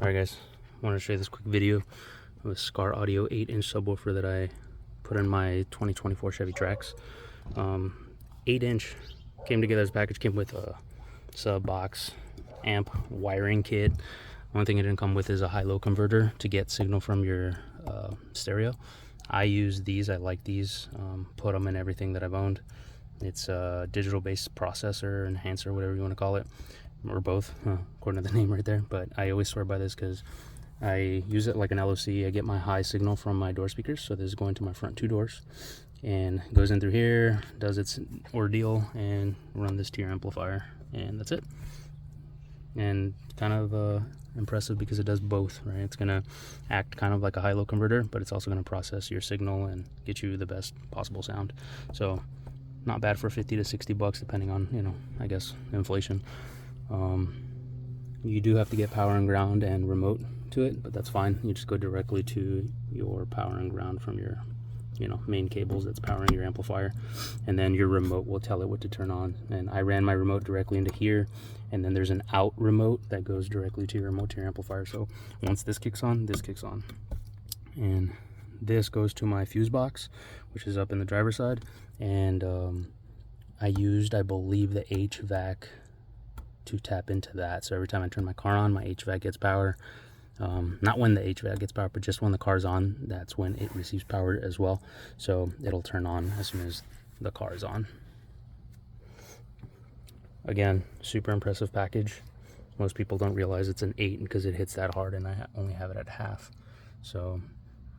Alright guys, I wanted to show you this quick video of a Scar Audio 8-inch subwoofer that I put in my 2024 Chevy Trax. 8-inch, came together as a package, came with a sub box, amp, wiring kit. One thing it didn't come with is a high-low converter to get signal from your stereo. I use these, I like these, put them in everything that I've owned. It's a digital-based processor, enhancer, whatever you want to call it, or both, according to the name right there. But I always swear by this because I use it like an LOC. I get my high signal from my door speakers, so this is going to my front two doors, and goes in through here, does its ordeal, and run this to your amplifier, and that's it. And kind of impressive because it does both, right? It's gonna act kind of like a high-low converter, but it's also gonna process your signal and get you the best possible sound. So not bad for 50 to 60 bucks, depending on, you know, I guess inflation. You do have to get power and ground and remote to it, but that's fine. You just go directly to your power and ground from your, you know, main cables that's powering your amplifier, and then your remote will tell it what to turn on. And I ran my remote directly into here, and then there's an out remote that goes directly to your remote to your amplifier. So once this kicks on, and this goes to my fuse box, which is up in the driver's side. And I used, I believe, the HVAC to tap into that. So every time I turn my car on, my HVAC gets power. Not when the HVAC gets power, but just when the car's on, that's when it receives power as well. So it'll turn on as soon as the car is on. Again, super impressive package. Most people don't realize it's an 8 because it hits that hard, and I only have it at half. So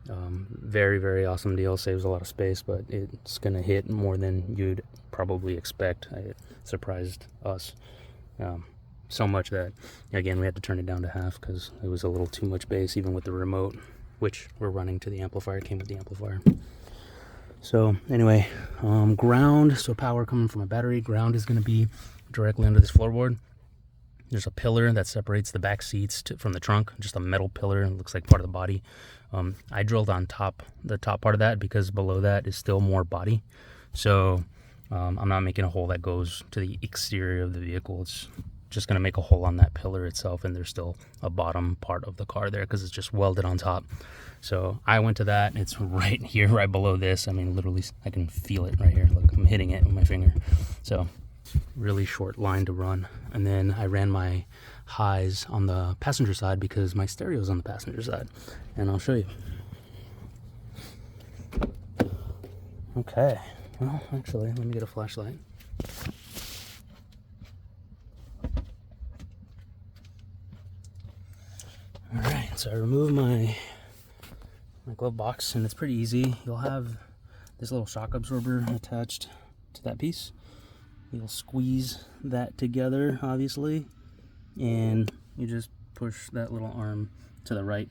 very, very awesome deal. Saves a lot of space, but it's gonna hit more than you'd probably expect. It surprised us so much that, again, we had to turn it down to half because it was a little too much bass, even with the remote, which we're running to the amplifier. Came with the amplifier. So anyway, ground, so power coming from a battery. Ground is going to be directly under this floorboard. There's a pillar that separates the back seats from the trunk, just a metal pillar. It looks like part of the body. I drilled on the top part of that because below that is still more body. So I'm not making a hole that goes to the exterior of the vehicle. It's just going to make a hole on that pillar itself, and there's still a bottom part of the car there because it's just welded on top. So I went to that. It's right here, right below this. I mean, literally, I can feel it right here. Look, I'm hitting it with my finger. So really short line to run. And then I ran my highs on the passenger side because my stereo's on the passenger side, and I'll show you. Okay, well, actually, let me get a flashlight. All right, so I remove my glove box, and it's pretty easy. You'll have this little shock absorber attached to that piece. You'll squeeze that together, obviously, and you just push that little arm to the right.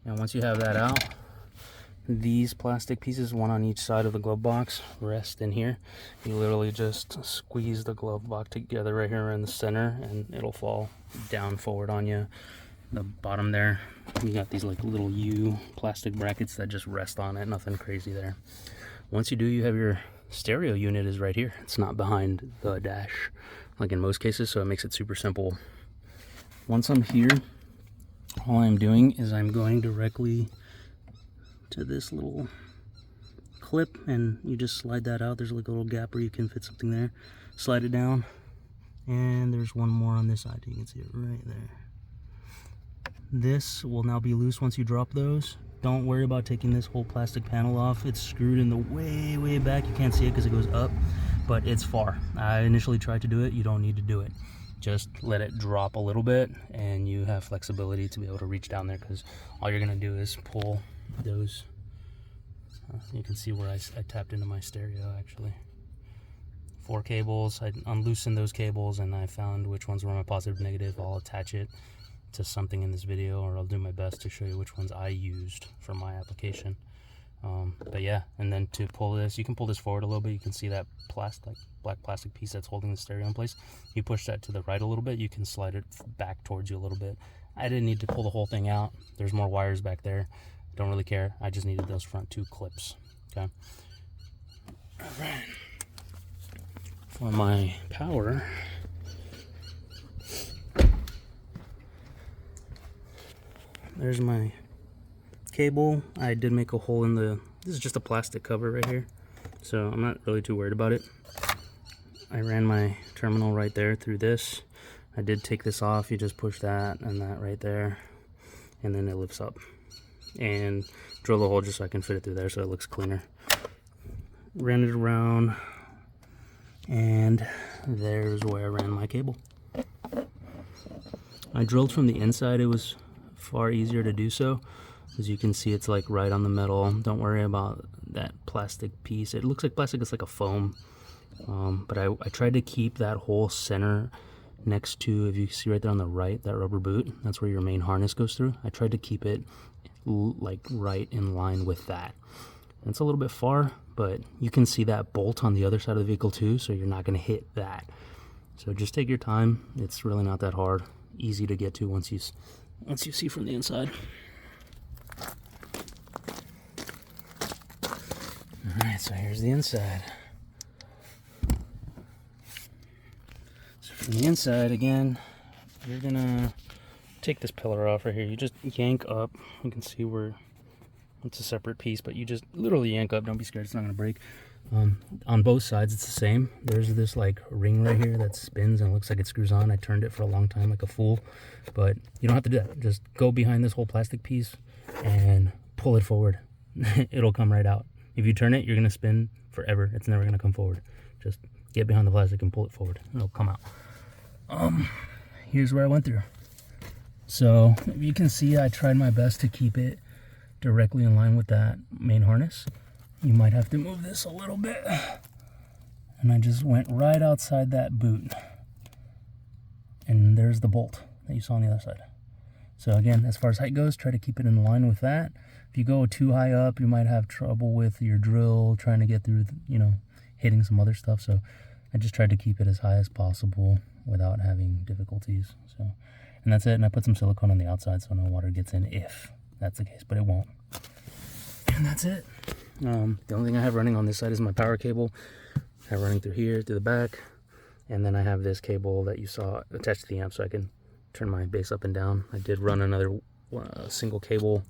And once you have that out, these plastic pieces, one on each side of the glove box, rest in here. You literally just squeeze the glove box together right here in the center, and it'll fall down forward on you. The bottom there, you got these like little U plastic brackets that just rest on it. Nothing crazy there. Once you do, you have your stereo unit is right here. It's not behind the dash like in most cases, so it makes it super simple. Once I'm here, all I'm doing is I'm going directly to this little clip, and you just slide that out. There's like a little gap where you can fit something there. Slide it down, and there's one more on this side. You can see it right there. This will now be loose once you drop those. Don't worry about taking this whole plastic panel off. It's screwed in the way back. You can't see it because it goes up, but it's far. I initially tried to do it. You don't need to do it. Just let it drop a little bit, and you have flexibility to be able to reach down there, because all you're gonna do is pull those. You can see where I tapped into my stereo, actually. 4 cables. I unloosened those cables, and I found which ones were my positive, negative. I'll attach it to something in this video, or I'll do my best to show you which ones I used for my application. But yeah, and then to pull this, you can pull this forward a little bit. You can see that black plastic piece that's holding the stereo in place. You push that to the right a little bit, you can slide it back towards you a little bit. I didn't need to pull the whole thing out. There's more wires back there. Don't really care. I just needed those front 2 clips. Okay. All right. For my power, there's my cable. I did make a hole in the, this is just a plastic cover right here, so I'm not really too worried about it. I ran my terminal right there through this. I did take this off. You just push that and that right there, and then it lifts up. And drill the hole just so I can fit it through there so it looks cleaner. Ran it around, and there's where I ran my cable. I drilled from the inside. It was far easier to do so. As you can see, it's like right on the metal. Don't worry about that plastic piece. It looks like plastic, it's like a foam. But I tried to keep that whole center next to, if you see right there on the right, that rubber boot, that's where your main harness goes through. I tried to keep it like right in line with that. It's a little bit far, but you can see that bolt on the other side of the vehicle too, so you're not going to hit that. So just take your time. It's really not that hard. Easy to get to once you see from the inside. Alright, so here's the inside. So from the inside, again, you're gonna take this pillar off right here. You just yank up. You can see where it's a separate piece, but you just literally yank up. Don't be scared, it's not gonna break. On both sides, it's the same. There's this like ring right here that spins and it looks like it screws on. I turned it for a long time like a fool, but you don't have to do that. Just go behind this whole plastic piece and pull it forward. It'll come right out. If you turn it, you're gonna spin forever. It's never gonna come forward. Just get behind the plastic and pull it forward. It'll come out. Here's where I went through. So if you can see, I tried my best to keep it directly in line with that main harness. You might have to move this a little bit. And I just went right outside that boot. And there's the bolt that you saw on the other side. So again, as far as height goes, try to keep it in line with that. If you go too high up, you might have trouble with your drill trying to get through, hitting some other stuff. So I just tried to keep it as high as possible without having difficulties. So, and that's it. And I put some silicone on the outside so no water gets in if that's the case, but it won't. And that's it. The only thing I have running on this side is my power cable. I have running through here, through the back. And then I have this cable that you saw attached to the amp so I can turn my bass up and down. I did run another single cable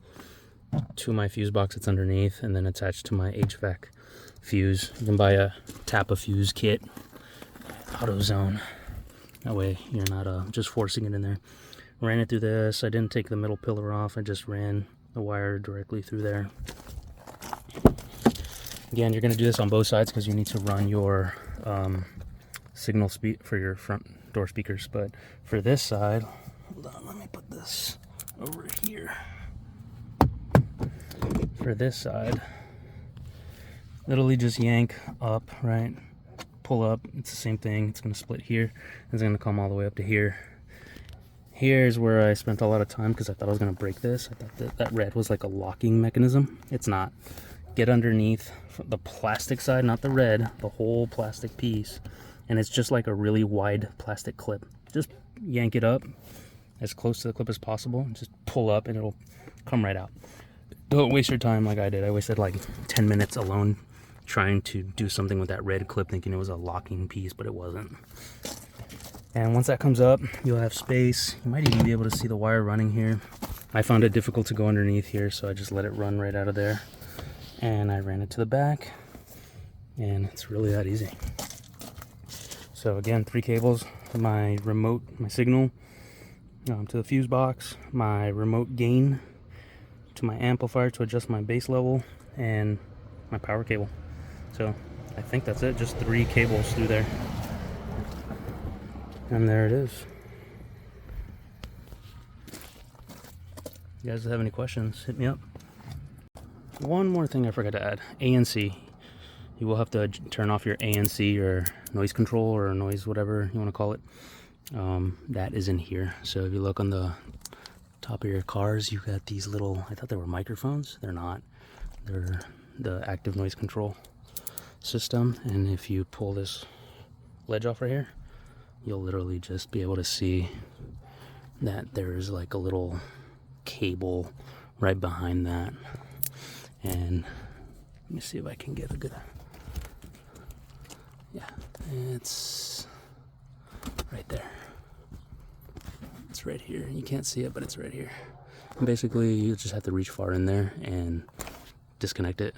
to my fuse box that's underneath and then attached to my HVAC fuse. You can buy a tap a fuse kit, AutoZone. That way you're not just forcing it in there. Ran it through this. I didn't take the middle pillar off. I just ran the wire directly through there. Again, you're going to do this on both sides because you need to run your signal speed for your front door speakers. But for this side, hold on, let me put this over here. For this side, literally just yank up, right? Pull up. It's the same thing. It's going to split here. It's going to come all the way up to here. Here's where I spent a lot of time because I thought I was going to break this. I thought that red was like a locking mechanism. It's not. Get underneath the plastic side, not the red, the whole plastic piece. And it's just like a really wide plastic clip. Just yank it up as close to the clip as possible. Just pull up and it'll come right out. Don't waste your time like I did. I wasted like 10 minutes alone trying to do something with that red clip thinking it was a locking piece, but it wasn't. And once that comes up, you'll have space. You might even be able to see the wire running here. I found it difficult to go underneath here, so I just let it run right out of there. And I ran it to the back, and it's really that easy. So again, 3 cables, my remote, my signal to the fuse box, my remote gain to my amplifier to adjust my bass level, and my power cable. So I think that's it, just 3 cables through there. And there it is. You guys have any questions, hit me up. One more thing I forgot to add, ANC. You will have to turn off your ANC or noise control or noise whatever you want to call it. That is in here. So if you look on the top of your cars, you got these little, I thought they were microphones. They're not. They're the active noise control system. And if you pull this ledge off right here, you'll literally just be able to see that there's like a little cable right behind that. And let me see if I can get a good, yeah, it's right there. It's right here. You can't see it, but it's right here. And basically, you just have to reach far in there and disconnect it.